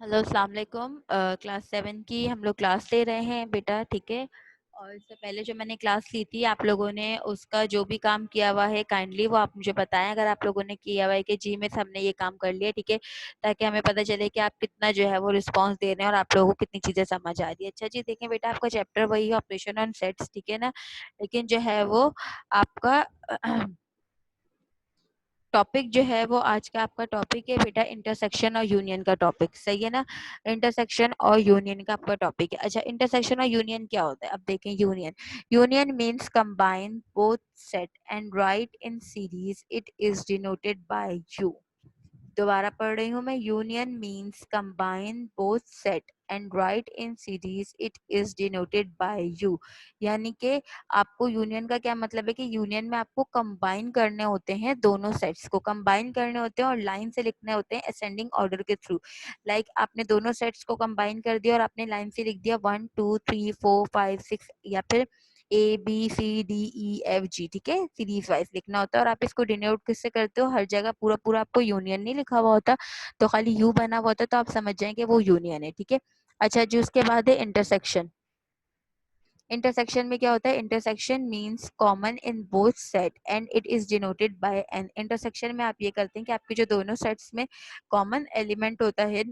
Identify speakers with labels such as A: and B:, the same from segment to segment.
A: Hello अस्सलाम वालेकुम। Class 7 की हम लोग क्लास ले रहे हैं बेटा, ठीक है। और इससे पहले जो मैंने क्लास ली थी आप लोगों ने उसका जो भी काम किया हुआ है काइंडली वो आप मुझे बताएं, अगर आप लोगों ने किया हुआ है कि जी मिस हमने ये काम कर लिया, ठीक है, ताकि हमें पता चले कि आप कितना जो है वो रिस्पांस दे रहे हैं और आप लोगों को कितनी चीजें समझ आ रही है। अच्छा जी, देखें बेटा, आपका चैप्टर वही है, ऑपरेशन ऑन सेट्स, ठीक है ना, लेकिन जो है वो आपका टॉपिक जो है वो आज का आपका टॉपिक है बेटा इंटरसेक्शन और यूनियन का टॉपिक, सही है ना। इंटरसेक्शन और यूनियन का आपका टॉपिक है। अच्छा, इंटरसेक्शन और यूनियन क्या होता है, अब देखें। Union union means combine both set and right in series, it is denoted bye you. दोबारा पढ़ रही हूँ मैं। Union means combine both set and right in series, it is denoted bye you. यानी कि आपको यूनियन का क्या मतलब है कि यूनियन में आपको कंबाइन करने होते हैं, दोनों सेट्स को कंबाइन करने होते हैं और लाइन से लिखने होते हैं असेंडिंग ऑर्डर के थ्रू। लाइक आपने दोनों सेट्स को कंबाइन कर दिया और आपने लाइन से लिख दिया 1 2 3 4 5 6, या फिर ABCDEFG, ठीक है, सीरीज वाइज लिखना होता है। और आप इसको डिनोट किससे करते हो, हर जगह पूरा पूरा आपको यूनियन नहीं लिखा हुआ होता, तो खाली यू बना हुआ होता, तो आप समझ जाएं कि वो यूनियन है, ठीक है। अच्छा जी, उसके बाद है इंटरसेक्शन। इंटरसेक्शन में क्या होता है, intersection means common in both set and it is denoted by N. Intersection में आप ये करते हैं कि आपके जो दोनों सेट्स में कॉमन एलिमेंट होता है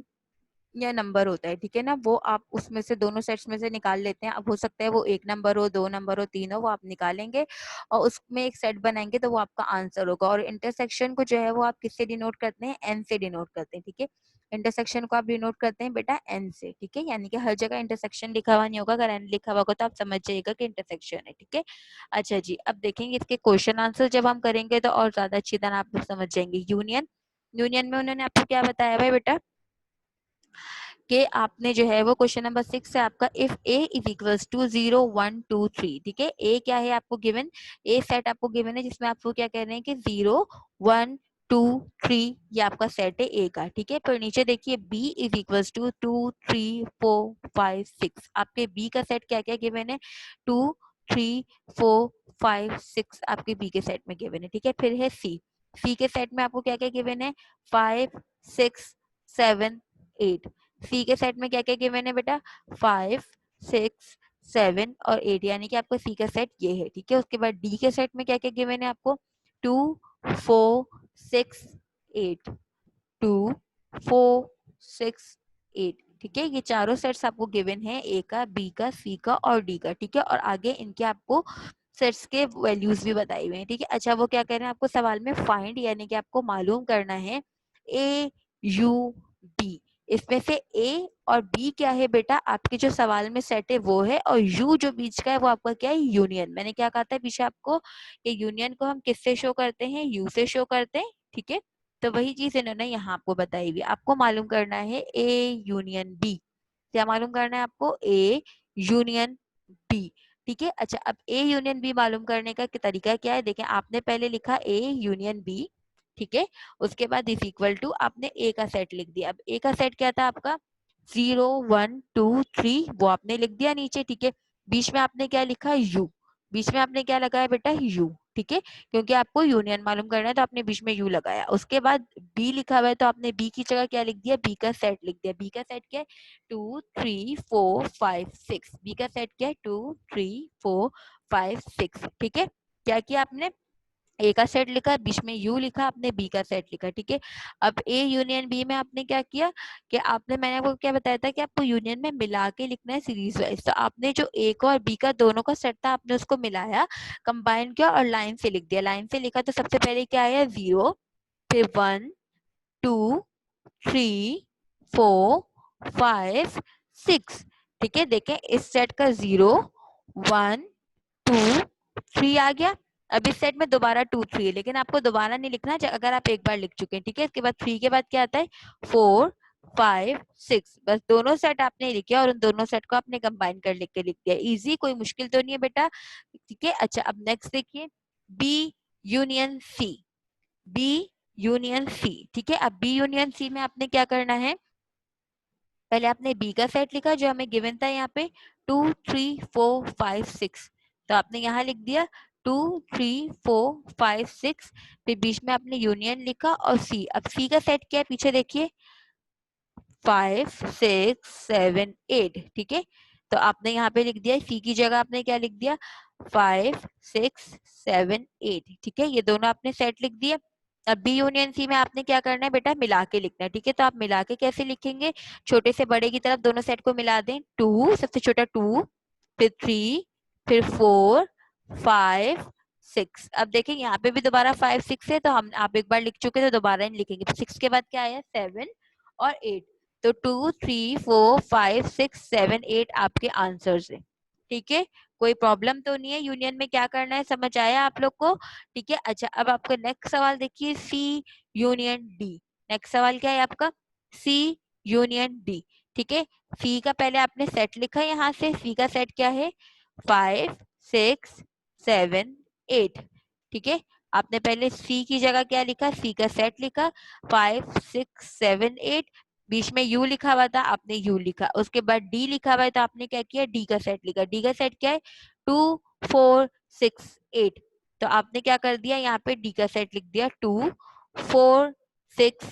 A: या नंबर होता है, ठीक है ना, वो आप उसमें से दोनों सेट्स में से निकाल लेते हैं। अब हो सकता है वो 1 नंबर हो, 2 नंबर हो, 3 हो, वो आप निकालेंगे और उसमें एक सेट बनाएंगे तो वो आपका आंसर होगा। और इंटरसेक्शन को जो है वो आप किससे डिनोट करते हैं, एन से डिनोट करते हैं, ठीक है। इंटरसेक्शन को आप डिनोट करते हैं बेटा एन से, ठीक है। यानी कि हर जगह इंटरसेक्शन लिखा हुआ नहीं होगा, अगर एन लिखा हुआ होगा तो आप समझ जाइएगा कि इंटरसेक्शन है, ठीक है। अच्छा जी, अब देखेंगे इसके क्वेश्चन आंसर जब हम करेंगे तो और ज्यादा अच्छी तरह आप समझ जाएंगे। यूनियन, यूनियन में उन्होंने आपको क्या बताया भाई बेटा, कि आपने जो है वो क्वेश्चन नंबर 6 है आपका, if A is equals to 0 1 2 3, ठीक है। ए क्या है आपको गिवन, ए सेट आपको गिवन है जिसमें आपको क्या कह रहे हैं कि 0 1 2 3 ये आपका सेट है ए का, ठीक है। फिर नीचे देखिए बी इज इक्वल्स टू 2 3 4 5 6, आपके बी का सेट क्या क्या गिवन है, 2 3 4 5 6 आपके बी के सेट में गिवन है, ठीक है। फिर है सी, सी के सेट में आपको क्या क्या गिवन है, 5 6 7 8। सी के सेट में क्या क्या गिवन है बेटा, 5 6 7 और 8, यानी कि आपका सी का सेट ये है, ठीक है। उसके बाद डी के सेट में क्या क्या गिवन है आपको, 2 4 6 8, 2 4 6 8, ठीक है। ये चारों सेट्स आपको गिवन है, ए का, बी का, सी का और डी का, ठीक है। और आगे इनके आपको सेट्स के वैल्यूज भी बताई हुए हैं, ठीक है। अच्छा, वो क्या कह रहे हैं आपको सवाल में, फाइंड, यानी कि आपको मालूम करना है ए यू बी, इसमें से ए और बी क्या है बेटा, आपके जो सवाल में सेट है वो है, और यू जो बीच का है वो आपका क्या है, यूनियन। मैंने क्या कहा था पीछे आपको कि यूनियन को हम किससे शो करते हैं, यू से शो करते हैं, ठीक है। तो वही चीज इन्होंने यहाँ आपको बताई हुई। आपको मालूम करना है ए यूनियन बी, क्या मालूम करना है आपको, ए यूनियन बी, ठीक है। अच्छा, अब ए यूनियन बी मालूम करने का तरीका क्या है, देखें, आपने पहले लिखा ए यूनियन बी, ठीक है। उसके बाद इज इक्वल टू आपने ए का सेट लिख दिया। अब ए का सेट क्या था आपका, 0 1 2 3, वो आपने लिख दिया नीचे, ठीक है। बीच में आपने क्या लिखा, यू, बीच में आपने क्या लगाया बेटा, यू, ठीक है, क्योंकि आपको यूनियन मालूम करना है तो आपने बीच में यू लगाया। उसके बाद बी लिखा हुआ है तो आपने बी की जगह क्या लिख दिया, बी का सेट लिख दिया। बी का सेट क्या है, 2 3 4 5 6, बी का सेट क्या है, 2 3 4 5 6, ठीक है। क्या किया आपने, ए का सेट लिखा, बीच में यू लिखा, आपने बी का सेट लिखा, ठीक है। अब ए यूनियन बी में आपने क्या किया कि आपने, मैंने आपको क्या बताया था कि आपको यूनियन में मिला के लिखना है सीरीज वाइज, तो आपने जो ए का और बी का दोनों का सेट था आपने उसको मिलाया, कंबाइन किया और लाइन से लिख दिया। लाइन से लिखा तो सबसे पहले क्या आया, 0, फिर 1 2 3 4 5 6, ठीक है। देखें इस सेट का 0 1 2 3 आ गया। अब इस सेट में दोबारा 2 3 है, लेकिन आपको दोबारा नहीं लिखना अगर आप एक बार लिख चुके हैं, ठीक है। इसके बाद 3 के बाद क्या आता है, 4 5 6, बस दोनों सेट आपने लिखे और उन दोनों सेट को आपने कंबाइन कर लिख दिया। इजी, कोई मुश्किल तो नहीं है बेटा, ठीक है। अच्छा, अब नेक्स्ट देखिए, B union C, B union C, ठीक है। अब बी यूनियन सी में आपने क्या करना है, पहले आपने बी का सेट लिखा जो हमें गिवन था यहाँ पे, 2 3 4 5 6, तो आपने यहाँ लिख दिया 2 3 4 5 6, फिर बीच में आपने यूनियन लिखा और सी। अब सी का सेट क्या है, पीछे देखिए, 5 6 7 8, ठीक है। तो आपने यहाँ पे लिख दिया, सी की जगह आपने क्या लिख दिया, 5 6 7 8, ठीक है। ये दोनों आपने सेट लिख दिए। अब बी यूनियन सी में आपने क्या करना है बेटा, मिला के लिखना है, ठीक है। तो आप मिला के कैसे लिखेंगे, छोटे से बड़े की तरफ दोनों सेट को मिला दें। 2 सबसे छोटा 2, फिर 3, फिर 4 5 6। अब देखें यहाँ पे भी दोबारा 5 6 है, तो हम आप एक बार लिख चुके तो दोबारा नहीं लिखेंगे। तो 6 के बाद क्या आया, 7 और 8। तो 2 3 4 5 6 7 8 आपके आंसर्स है, ठीक है। कोई प्रॉब्लम तो नहीं है, यूनियन में क्या करना है समझ आया आप लोग को, ठीक है। अच्छा, अब आपका नेक्स्ट सवाल देखिए, सी यूनियन डी। नेक्स्ट सवाल क्या है आपका, सी यूनियन डी, ठीक है। सी का पहले आपने सेट लिखा है, यहाँ से सी का सेट क्या है, 5 6 7 8, ठीक है। आपने पहले सी की जगह क्या लिखा, सी का सेट लिखा, 5 6 7 8, बीच में यू लिखा हुआ था, आपने यू लिखा। उसके बाद डी लिखा हुआ है, तो आपने क्या किया, डी का सेट लिखा। डी का सेट क्या है, 2 4 6 8। तो आपने क्या कर दिया, यहाँ पे डी का सेट लिख दिया, 2 4 6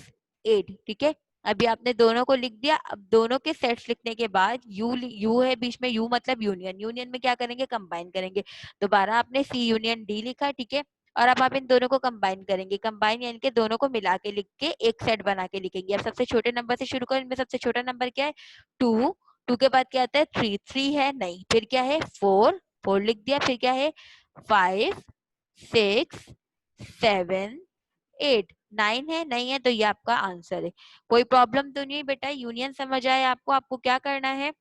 A: 8, ठीक है। अभी आपने दोनों को लिख दिया। अब दोनों के सेट्स लिखने के बाद यू है बीच में, यू मतलब यूनियन, यूनियन में क्या करेंगे, कंबाइन करेंगे। दोबारा आपने सी यूनियन डी लिखा, ठीक है। और अब आप इन दोनों को कंबाइन करेंगे, कंबाइन यानी कि दोनों को मिला के लिख के एक सेट बना के लिखेंगे। अब सबसे छोटे नंबर से शुरू करें, इनमें सबसे छोटा नंबर क्या है, 2। 2 के बाद क्या आता है, 3। 3 है नहीं, फिर क्या है, 4। 4 लिख दिया, फिर क्या है, 5 6 7 8। 9 है नहीं है, तो ये आपका आंसर है। कोई प्रॉब्लम तो नहीं है बेटा, यूनियन समझ आए आपको। आपको क्या करना है,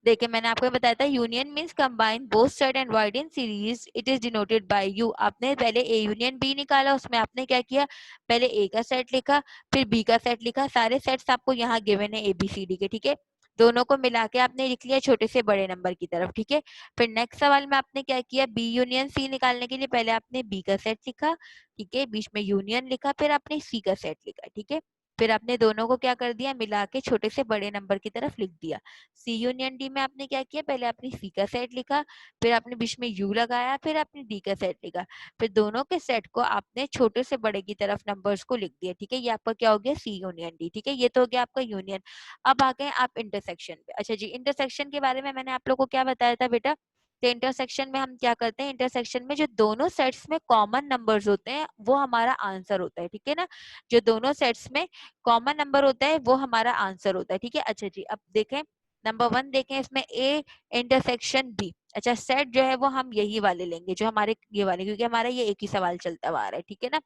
A: देखिए मैंने आपको बताया था, union means combine both set and wide in series, it is denoted bye you. आपने पहले ए यूनियन बी निकाला, उसमें आपने क्या किया, पहले ए का सेट लिखा, फिर बी का सेट लिखा। सारे सेट्स आपको यहाँ गिवन है ABCD के, ठीक है। दोनों को मिला के आपने लिख लिया छोटे से बड़े नंबर की तरफ, ठीक है। फिर नेक्स्ट सवाल में आपने क्या किया, बी यूनियन सी निकालने के लिए पहले आपने बी का सेट लिखा, ठीक है, बीच में यूनियन लिखा, फिर आपने सी का सेट लिखा, ठीक है। फिर आपने दोनों को क्या कर दिया, मिला के छोटे से बड़े नंबर की तरफ लिख दिया। सी यूनियन डी में आपने क्या किया, पहले आपने सी का सेट लिखा, फिर आपने बीच में यू लगाया, फिर आपने डी का सेट लिखा, फिर दोनों के सेट को आपने छोटे से बड़े की तरफ नंबर्स को लिख दिया, ठीक है। ये आपका क्या हो गया, सी यूनियन डी, ठीक है। ये तो हो गया आपका यूनियन। अब आ गए आप इंटरसेक्शन पे। अच्छा जी, इंटरसेक्शन के बारे में मैंने आप लोग को क्या बताया था बेटा, तो इंटरसेक्शन में हम क्या करते हैं, इंटरसेक्शन में जो दोनों सेट्स में कॉमन नंबर्स होते हैं वो हमारा आंसर होता है, ठीक है ना। जो दोनों सेट्स में कॉमन नंबर होता है वो हमारा आंसर होता है, ठीक है। अच्छा जी, अब देखें नंबर 1 देखें, इसमें ए इंटरसेक्शन बी। अच्छा, सेट जो है वो हम यही वाले लेंगे, जो हमारे ये वाले, क्योंकि हमारा ये एक ही सवाल चलता हुआ आ रहा है, ठीक है ना।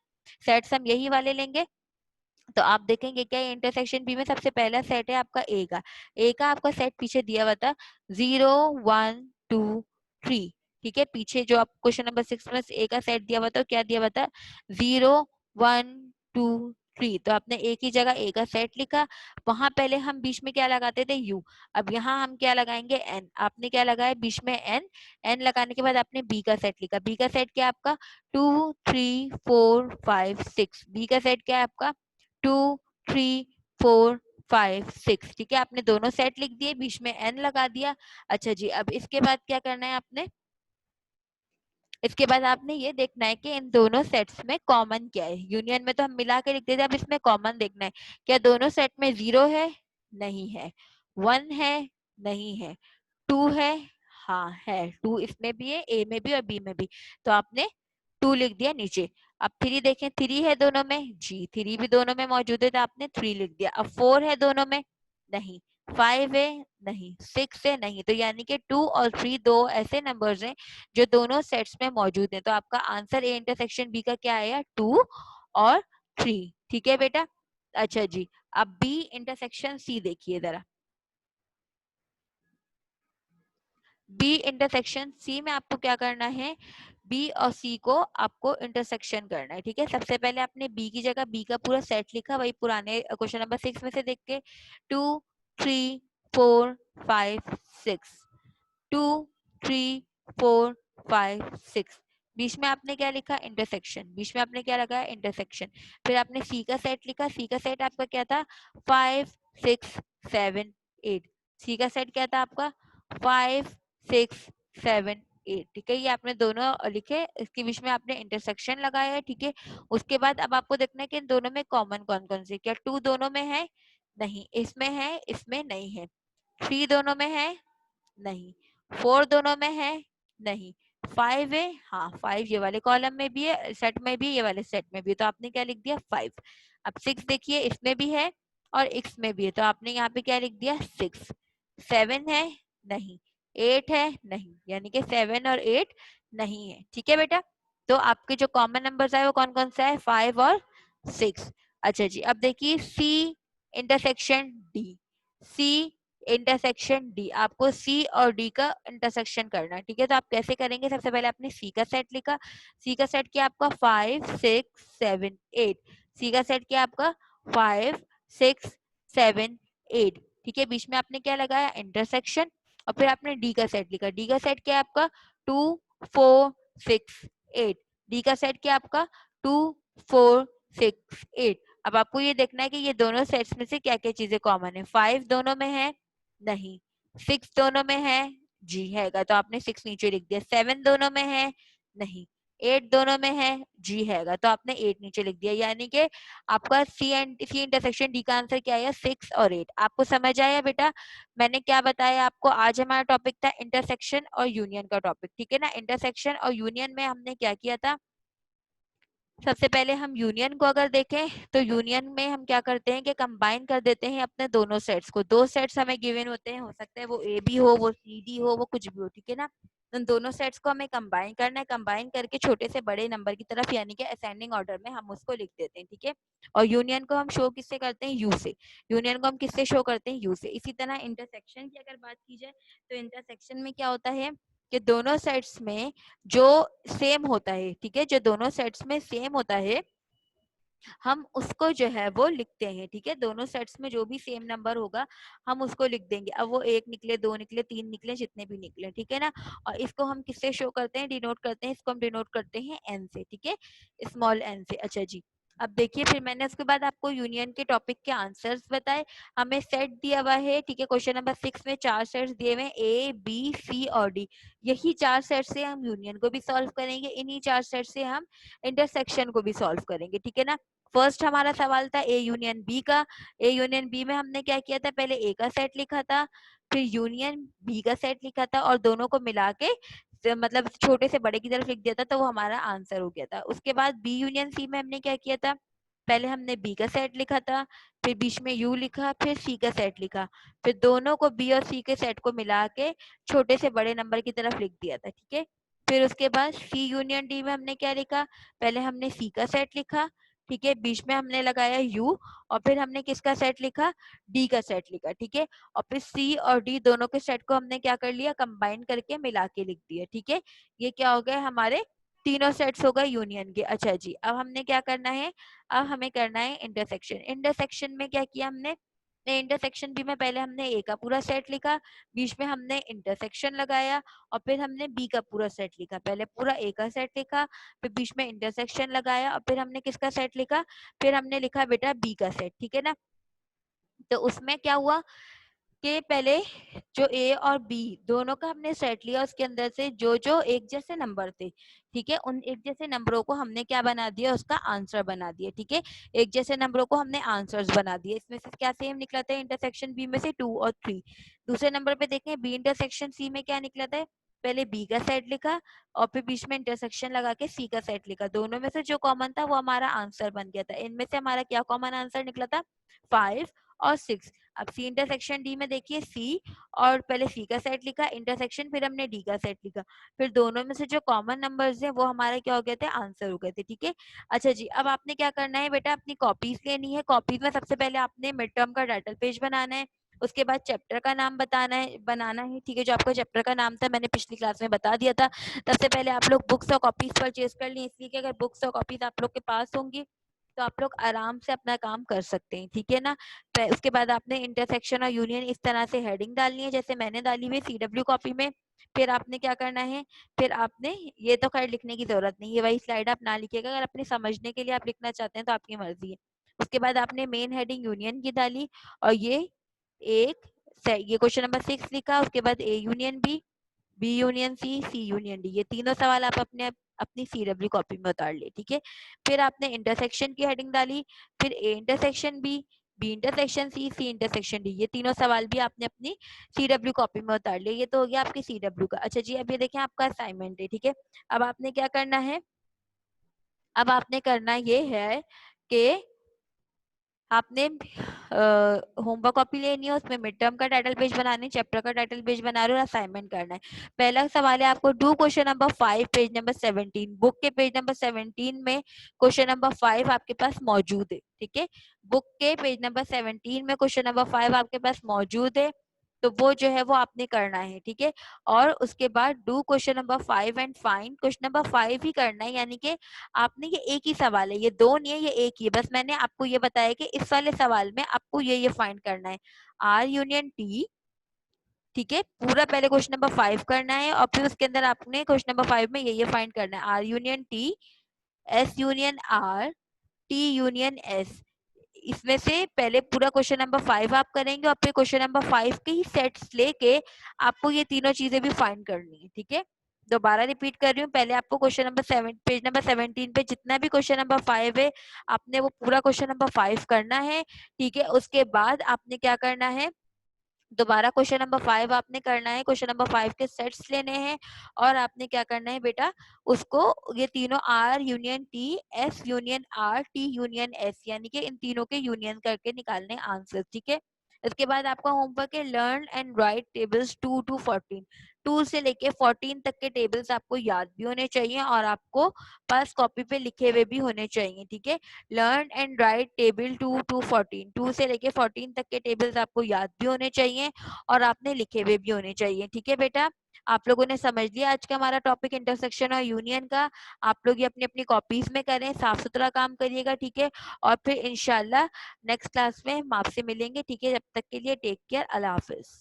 A: सेट्स हम यही वाले लेंगे। तो आप देखेंगे क्या, इंटरसेक्शन बी में सबसे पहला सेट है आपका ए का। ए का आपका सेट पीछे दिया हुआ था 0 1 2 3, ठीक है। पीछे जो आप क्वेश्चन नंबर 6 में ए का सेट दिया हुआ था, क्या दिया हुआ था, 0 1 2 3। तो आपने ए की जगह ए का सेट लिखा, वहां पहले हम बीच में क्या लगाते थे, यू। अब यहाँ हम क्या लगाएंगे, एन। आपने क्या लगाया बीच में, एन। एन लगाने के बाद आपने बी का सेट लिखा। बी का सेट क्या है आपका, 2 3 4 5 6। बी का सेट क्या है आपका, 2 3 4 5 6, ठीक है। आपने दोनों सेट लिख दिए, बीच में एन लगा दिया। अच्छा जी, अब इसके बाद क्या करना है आपने, इसके बाद आपने ये देखना है कि इन दोनों सेट्स में कॉमन क्या है। यूनियन में तो हम मिला के लिख देते हैं, अब इसमें कॉमन देखना है, क्या दोनों सेट में 0 है, नहीं है, 1 है, नहीं है, 2 है, हाँ है, 2 इसमें भी है, ए में भी और बी में भी। तो आपने 2 लिख दिया नीचे। अब 3 देखें, 3 है दोनों में, जी 3 भी दोनों में मौजूद है, तो आपने 3 लिख दिया। अब 4 है दोनों में, नहीं। 5 है, नहीं। 6 है, नहीं। तो यानी कि 2 और 3 दो ऐसे नंबर्स हैं जो दोनों सेट्स में मौजूद हैं। तो आपका आंसर ए इंटरसेक्शन बी का क्या आया, 2 और 3, ठीक है बेटा। अच्छा जी, अब बी इंटरसेक्शन सी देखिए जरा। बी इंटरसेक्शन सी में आपको क्या करना है, बी और सी को आपको इंटरसेक्शन करना है, ठीक है। सबसे पहले आपने बी की जगह बी का पूरा सेट लिखा, वही पुराने क्वेश्चन नंबर 6 में से देख के, 2 3 4 5 6, 2 3 4 5 6। बीच में आपने क्या लिखा, इंटरसेक्शन। बीच में आपने क्या लगाया, इंटरसेक्शन। फिर आपने सी का सेट लिखा। सी का सेट आपका क्या था, 5 6 7 8। सी का सेट क्या था आपका, 5 6 7 8, ठीक है। ये आपने दोनों लिखे, इसके बीच में आपने इंटरसेक्शन लगाया है, ठीक है। उसके बाद अब आपको देखना है कि इन दोनों में कॉमन कौन कौन से, क्या 2 दोनों में है, नहीं। इसमें है, इसमें नहीं है। 3 दोनों में है, नहीं। 4 दोनों में है, नहीं। 5 है, हाँ 5 ये वाले कॉलम में भी है, सेट में भी, ये वाले सेट में भी है, तो आपने क्या लिख दिया 5। अब 6 देखिए, इसमें भी है और इसमें भी है, तो आपने यहाँ पे क्या लिख दिया 6। 7 है, नहीं। 8 है, नहीं, यानी कि 7 और 8 नहीं है। ठीक है बेटा, तो आपके जो कॉमन नंबर्स है वो कौन कौन सा है, 5 और 6। अच्छा जी, अब देखिए C intersection D. C intersection D, आपको सी और डी का इंटरसेक्शन करना है। ठीक है, तो आप कैसे करेंगे, सबसे पहले आपने सी का सेट लिखा। सी का सेट किया आपका 5 6 7 8। सी का सेट किया आपका 5 6 7 8। ठीक है, बीच में आपने क्या लगाया, इंटरसेक्शन। और फिर आपने डी का सेट लिखा। डी का सेट क्या है आपका 2 4 6 8। डी का सेट क्या आपका 2 4 6 8। अब आपको ये देखना है कि ये दोनों सेट्स में से क्या क्या चीजें कॉमन है। 5 दोनों में है, नहीं। 6 दोनों में है, जी हैगा, तो आपने 6 नीचे लिख दिया। 7 दोनों में है, नहीं। 8 दोनों में है, जी हैगा, तो आपने 8 नीचे लिख दिया। यानी कि आपका सी एंड सी इंटरसेक्शन डी का आंसर क्या आया, 6 और 8। आपको समझ आया बेटा, मैंने क्या बताया आपको। आज हमारा टॉपिक था इंटरसेक्शन और यूनियन का टॉपिक। ठीक है ना, इंटरसेक्शन और यूनियन में हमने क्या किया था, सबसे पहले हम यूनियन को अगर देखें तो यूनियन में हम क्या करते हैं कि कंबाइन कर देते हैं अपने दोनों सेट्स को। दो सेट्स हमें गिवन होते हैं, हो सकता है वो ए बी हो, वो सी डी हो, वो कुछ भी हो। ठीक है ना, उन दोनों सेट्स को हमें कंबाइन करना है। कंबाइन करके छोटे से बड़े नंबर की तरफ, यानी कि असेंडिंग ऑर्डर में हम उसको लिख देते हैं। ठीक है, और यूनियन को हम शो किससे करते हैं, यू से। यूनियन को हम किससे शो करते हैं, यू से। इसी तरह इंटरसेक्शन की अगर बात की जाए तो इंटरसेक्शन में क्या होता है कि दोनों सेट्स में जो सेम होता है, ठीक है, जो दोनों सेट्स में सेम होता है, हम उसको जो है वो लिखते हैं। ठीक है, दोनों सेट्स में जो भी सेम नंबर होगा हम उसको लिख देंगे। अब वो 1 निकले, 2 निकले, 3 निकले, जितने भी निकले। ठीक है ना, और इसको हम किससे शो करते हैं, डिनोट करते हैं। इसको हम डिनोट करते हैं एन से। ठीक है, स्मॉल एन से। अच्छा जी, अब देखिए फिर मैंने उसके बाद आपको यूनियन के टॉपिक के आंसर्स बताए। हमें सेट दिया हुआ है, ठीक है, क्वेश्चन नंबर 6 में 4 सेट्स दिए हुए हैं, ए बी सी और डी। यही 4 सेट से हम यूनियन को भी सॉल्व करेंगे, इन्हीं 4 सेट से हम इंटरसेक्शन को भी सॉल्व करेंगे। ठीक है ना, फर्स्ट हमारा सवाल था ए यूनियन बी का। ए यूनियन बी में हमने क्या किया था, पहले ए का सेट लिखा था, फिर यूनियन बी का सेट लिखा था, और दोनों को मिला के मतलब छोटे से बड़े की तरफ लिख दिया था, तो वो हमारा आंसर हो गया था। उसके बाद बी यूनियन सी में हमने क्या किया था, पहले हमने बी का सेट लिखा था, फिर बीच में यू लिखा, फिर सी का सेट लिखा, फिर दोनों को बी और सी के सेट को मिला के छोटे से बड़े नंबर की तरफ लिख दिया था। ठीक है, फिर उसके बाद सी यूनियन डी में हमने क्या लिखा, पहले हमने सी का सेट लिखा, ठीक है, बीच में हमने लगाया यू, और फिर हमने किसका सेट लिखा, डी का सेट लिखा। ठीक है, और फिर सी और डी दोनों के सेट को हमने क्या कर लिया, कंबाइन करके मिला के लिख दिया। ठीक है, ये क्या हो गया, हमारे तीनों सेट्स हो गए यूनियन के। अच्छा जी, अब हमने क्या करना है, अब हमें करना है इंटरसेक्शन। इंटरसेक्शन में क्या किया हमने, इंटरसेक्शन बी में पहले हमने ए का पूरा सेट लिखा, बीच में हमने इंटरसेक्शन लगाया, और फिर हमने बी का पूरा सेट लिखा। पहले पूरा ए का सेट लिखा, फिर बीच में इंटरसेक्शन लगाया, और फिर हमने किसका सेट लिखा, फिर हमने लिखा बेटा बी का सेट। ठीक है ना, तो उसमें क्या हुआ कि पहले जो ए और बी दोनों का हमने सेट लिया, उसके अंदर से जो जो एक जैसे नंबर थे, ठीक है, उन एक जैसे नंबरों को हमने क्या बना दिया, उसका आंसर बना दिया। ठीक है, एक जैसे नंबरों को हमने आंसर्स बना दिए। इसमें से क्या सेम निकला था, इंटरसेक्शन बी में से 2 और 3। दूसरे नंबर पे देखें, बी इंटरसेक्शन सी में क्या निकला था, पहले बी का सेट लिखा, और फिर बीच में इंटरसेक्शन लगा के सी का सेट लिखा। दोनों में से जो कॉमन था वो हमारा आंसर बन गया था। इनमें से हमारा क्या कॉमन आंसर निकला था, 5 और 6। अब सी इंटरसेक्शन डी में देखिए, सी और पहले सी का सेट लिखा, इंटरसेक्शन, फिर हमने डी का सेट लिखा, फिर दोनों में से जो कॉमन नंबर्स हैं वो हमारे क्या हो गए थे, आंसर हो गए थे। ठीक है, अच्छा जी, अब आपने क्या करना है बेटा, अपनी कॉपीज लेनी है। कॉपीज में सबसे पहले आपने मिड टर्म का टाइटल पेज बनाना है, उसके बाद चैप्टर का नाम बनाना है। ठीक है, जो आपका चैप्टर का नाम था मैंने पिछली क्लास में बता दिया था। सबसे पहले आप लोग बुक्स और कॉपीज परचेज कर ली, इसलिए कि अगर बुक्स और कॉपीज आप लोग के पास होंगी तो आप लोग आराम से अपना काम कर सकते हैं। ठीक है ना, उसके बाद आपने इंटरसेक्शन और यूनियन इस तरह से हेडिंग डालनी है जैसे मैंने डाली हुई CW कॉपी में। फिर आपने क्या करना है, फिर आपने ये तो खैर लिखने की जरूरत नहीं है, वही स्लाइड आप ना लिखिएगा, अगर अपने समझने के लिए आप लिखना चाहते हैं तो आपकी मर्जी है। उसके बाद आपने मेन हेडिंग यूनियन की डाली, और ये क्वेश्चन नंबर 6 लिखा। उसके बाद A union B union C union D, ये तीनों सवाल आप अपनी CW कॉपी में उतार ले। ठीक है, फिर आपने इंटरसेक्शन की हेडिंग डाली, फिर A intersection B, B intersection C intersection D. ये तीनों सवाल भी आपने अपनी CW कॉपी में उतार लिए। ये तो हो गया आपकी CW का। अच्छा जी, अब ये देखें आपका असाइनमेंट है, ठीक है। अब आपने क्या करना है, अब आपने करना ये है कि आपने होमवर्क कॉपी लेनी है, उसमें मिड टर्म का टाइटल पेज बनाने, चैप्टर का टाइटल पेज बना रहे हो और असाइनमेंट करना है। पहला सवाल है आपको, do question number 5 page number 17। Book के पेज नंबर 17 में क्वेश्चन नंबर 5 आपके पास मौजूद है, ठीक है। बुक के पेज नंबर 17 में क्वेश्चन नंबर 5 आपके पास मौजूद है, तो वो जो है वो आपने करना है, ठीक है। और उसके बाद do question number 5 and find, question number 5 ही करना है, यानी कि आपने, ये एक ही सवाल है, ये दो नहीं है, ये एक ही है। बस मैंने आपको ये बताया कि इस वाले सवाल में आपको ये फाइंड करना है, आर यूनियन टी, ठीक है। पूरा पहले क्वेश्चन नंबर 5 करना है और फिर उसके अंदर आपने क्वेश्चन नंबर 5 में ये फाइंड करना है, R union T, S union R, T union S. इसमें से पहले पूरा क्वेश्चन नंबर 5 आप करेंगे और फिर क्वेश्चन नंबर 5 के ही सेट्स लेके आपको ये तीनों चीजें भी फाइंड करनी है, ठीक है। दोबारा रिपीट कर रही हूँ, पहले आपको क्वेश्चन नंबर 7 पेज नंबर 17 पे जितना भी क्वेश्चन नंबर 5 है, आपने वो पूरा क्वेश्चन नंबर 5 करना है, ठीक है। उसके बाद आपने क्या करना है, दोबारा क्वेश्चन नंबर 5 आपने करना है, क्वेश्चन नंबर 5 के सेट्स लेने हैं और आपने क्या करना है बेटा, उसको ये तीनों R union T, S union R, T union S, यानी कि इन तीनों के यूनियन करके निकालने आंसर, ठीक है। इसके बाद आपका होमवर्क है, learn and right tables 2 to 14। 2 से लेके 14 तक के टेबल्स आपको याद भी होने चाहिए और आपको पास कॉपी पे लिखे हुए भी होने चाहिए, ठीक है। Learn and right table 2 to 14, 2 से लेके 14 तक के टेबल्स आपको याद भी होने चाहिए और आपने लिखे हुए भी होने चाहिए, ठीक है बेटा। आप लोगों ने समझ लिया आज का हमारा टॉपिक इंटरसेक्शन और यूनियन का। आप लोग ये अपनी अपनी कॉपीज में करें, साफ सुथरा काम करिएगा, ठीक है। और फिर इंशाल्लाह नेक्स्ट क्लास में हम आपसे मिलेंगे, ठीक है। जब तक के लिए टेक केयर, अल्लाह हाफिज।